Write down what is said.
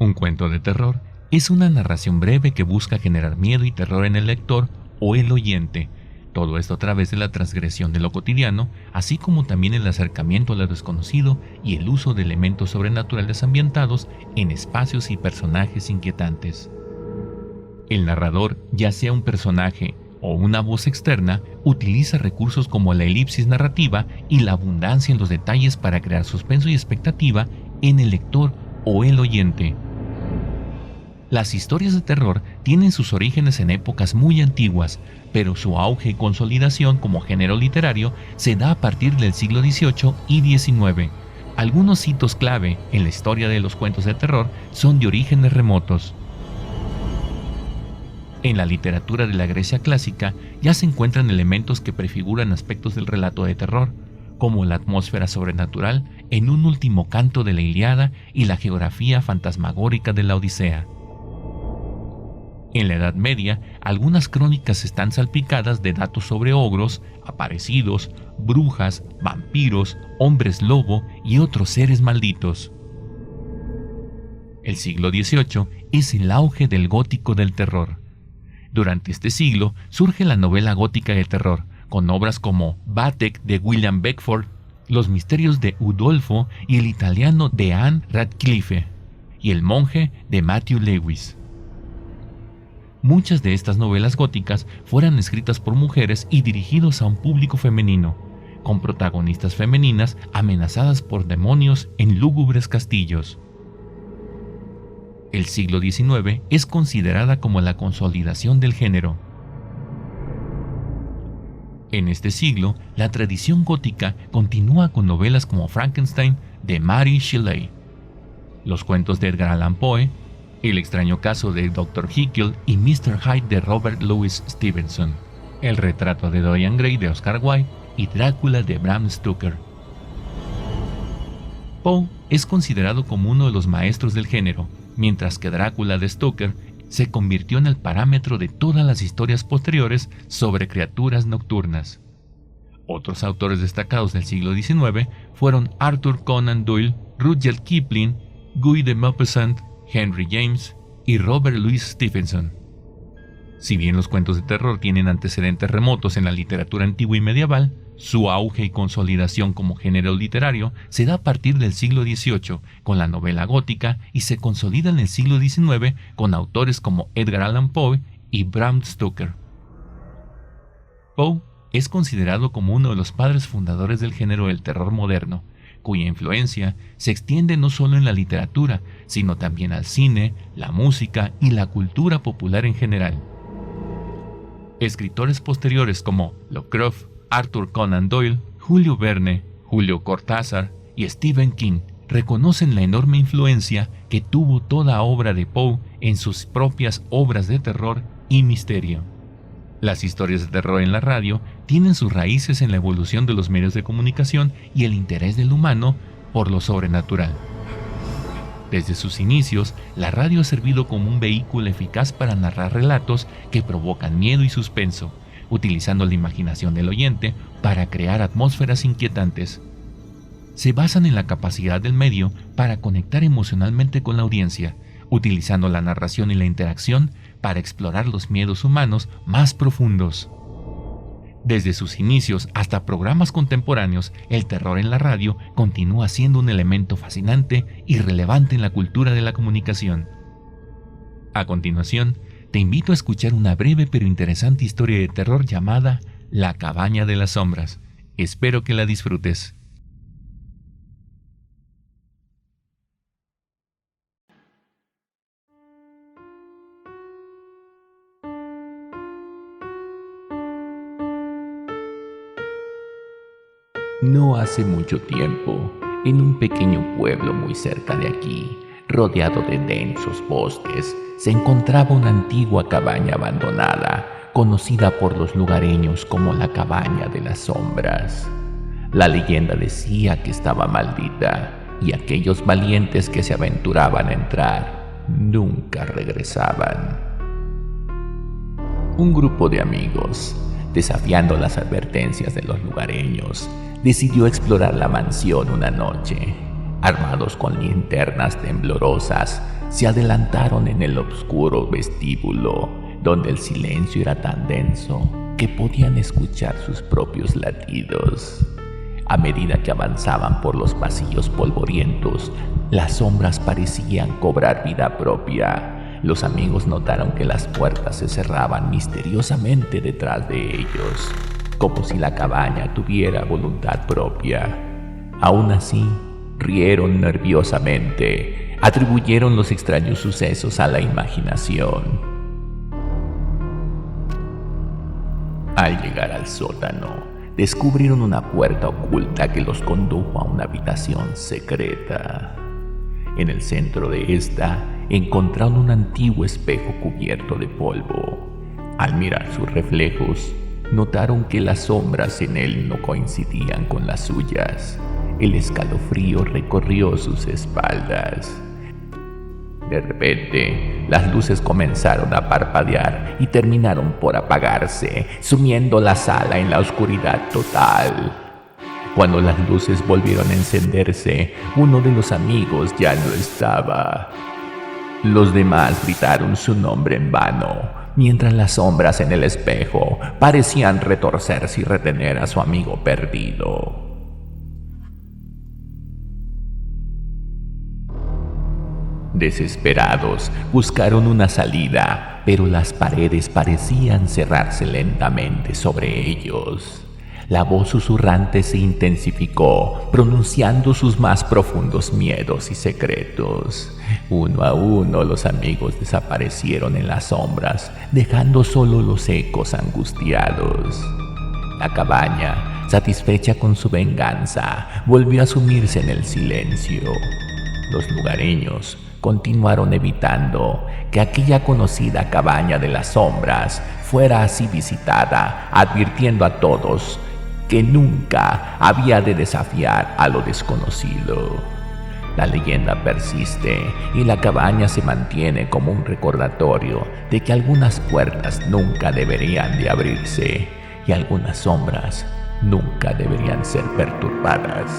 Un cuento de terror es una narración breve que busca generar miedo y terror en el lector o el oyente. Todo esto a través de la transgresión de lo cotidiano, así como también el acercamiento a lo desconocido y el uso de elementos sobrenaturales ambientados en espacios y personajes inquietantes. El narrador, ya sea un personaje o una voz externa, utiliza recursos como la elipsis narrativa y la abundancia en los detalles para crear suspenso y expectativa en el lector o el oyente. Las historias de terror tienen sus orígenes en épocas muy antiguas, pero su auge y consolidación como género literario se da a partir del siglo XVIII y XIX. Algunos hitos clave en la historia de los cuentos de terror son de orígenes remotos. En la literatura de la Grecia clásica ya se encuentran elementos que prefiguran aspectos del relato de terror, como la atmósfera sobrenatural en un último canto de la Ilíada y la geografía fantasmagórica de la Odisea. En la Edad Media, algunas crónicas están salpicadas de datos sobre ogros, aparecidos, brujas, vampiros, hombres lobo y otros seres malditos. El siglo XVIII es el auge del gótico del terror. Durante este siglo surge la novela gótica de terror, con obras como Vathek de William Beckford, Los misterios de Udolfo y El italiano de Anne Radcliffe, y El monje de Matthew Lewis. Muchas de estas novelas góticas fueron escritas por mujeres y dirigidos a un público femenino, con protagonistas femeninas amenazadas por demonios en lúgubres castillos. El siglo XIX es considerada como la consolidación del género. En este siglo, la tradición gótica continúa con novelas como Frankenstein de Mary Shelley, los cuentos de Edgar Allan Poe, El extraño caso de Dr. Jekyll y Mr. Hyde de Robert Louis Stevenson, El retrato de Dorian Gray de Oscar Wilde y Drácula de Bram Stoker. Poe es considerado como uno de los maestros del género, mientras que Drácula de Stoker se convirtió en el parámetro de todas las historias posteriores sobre criaturas nocturnas. Otros autores destacados del siglo XIX fueron Arthur Conan Doyle, Rudyard Kipling, Guy de Maupassant, Henry James y Robert Louis Stevenson. Si bien los cuentos de terror tienen antecedentes remotos en la literatura antigua y medieval, su auge y consolidación como género literario se da a partir del siglo XVIII con la novela gótica y se consolida en el siglo XIX con autores como Edgar Allan Poe y Bram Stoker. Poe es considerado como uno de los padres fundadores del género del terror moderno, cuya influencia se extiende no solo en la literatura, sino también al cine, la música y la cultura popular en general. Escritores posteriores como Lovecraft, Arthur Conan Doyle, Julio Verne, Julio Cortázar y Stephen King reconocen la enorme influencia que tuvo toda obra de Poe en sus propias obras de terror y misterio. Las historias de terror en la radio tienen sus raíces en la evolución de los medios de comunicación y el interés del humano por lo sobrenatural. Desde sus inicios, la radio ha servido como un vehículo eficaz para narrar relatos que provocan miedo y suspenso, utilizando la imaginación del oyente para crear atmósferas inquietantes. Se basan en la capacidad del medio para conectar emocionalmente con la audiencia, utilizando la narración y la interacción para explorar los miedos humanos más profundos. Desde sus inicios hasta programas contemporáneos, el terror en la radio continúa siendo un elemento fascinante y relevante en la cultura de la comunicación. A continuación, te invito a escuchar una breve pero interesante historia de terror llamada La cabaña de las sombras. Espero que la disfrutes. No hace mucho tiempo, en un pequeño pueblo muy cerca de aquí, rodeado de densos bosques, se encontraba una antigua cabaña abandonada, conocida por los lugareños como la cabaña de las sombras. La leyenda decía que estaba maldita, y aquellos valientes que se aventuraban a entrar nunca regresaban. Un grupo de amigos, desafiando las advertencias de los lugareños, decidió explorar la mansión una noche. armados con linternas temblorosas, se adelantaron en el oscuro vestíbulo, donde el silencio era tan denso que podían escuchar sus propios latidos. A medida que avanzaban por los pasillos polvorientos, las sombras parecían cobrar vida propia. Los amigos notaron que las puertas se cerraban misteriosamente detrás de ellos, como si la cabaña tuviera voluntad propia. Aún así, rieron nerviosamente, atribuyeron los extraños sucesos a la imaginación. Al llegar al sótano, descubrieron una puerta oculta que los condujo a una habitación secreta. En el centro de esta encontraron un antiguo espejo cubierto de polvo. Al mirar sus reflejos, notaron que las sombras en él no coincidían con las suyas. El escalofrío recorrió sus espaldas. De repente, las luces comenzaron a parpadear y terminaron por apagarse, sumiendo la sala en la oscuridad total. Cuando las luces volvieron a encenderse, uno de los amigos ya no estaba. Los demás gritaron su nombre en vano, mientras las sombras en el espejo parecían retorcerse y retener a su amigo perdido. Desesperados, buscaron una salida, pero las paredes parecían cerrarse lentamente sobre ellos. La voz susurrante se intensificó, pronunciando sus más profundos miedos y secretos. Uno a uno, los amigos desaparecieron en las sombras, dejando solo los ecos angustiados. La cabaña, satisfecha con su venganza, volvió a sumirse en el silencio. Los lugareños continuaron evitando que aquella conocida cabaña de las sombras fuera así visitada, advirtiendo a todos que nunca había de desafiar a lo desconocido. La leyenda persiste y la cabaña se mantiene como un recordatorio de que algunas puertas nunca deberían de abrirse y algunas sombras nunca deberían ser perturbadas.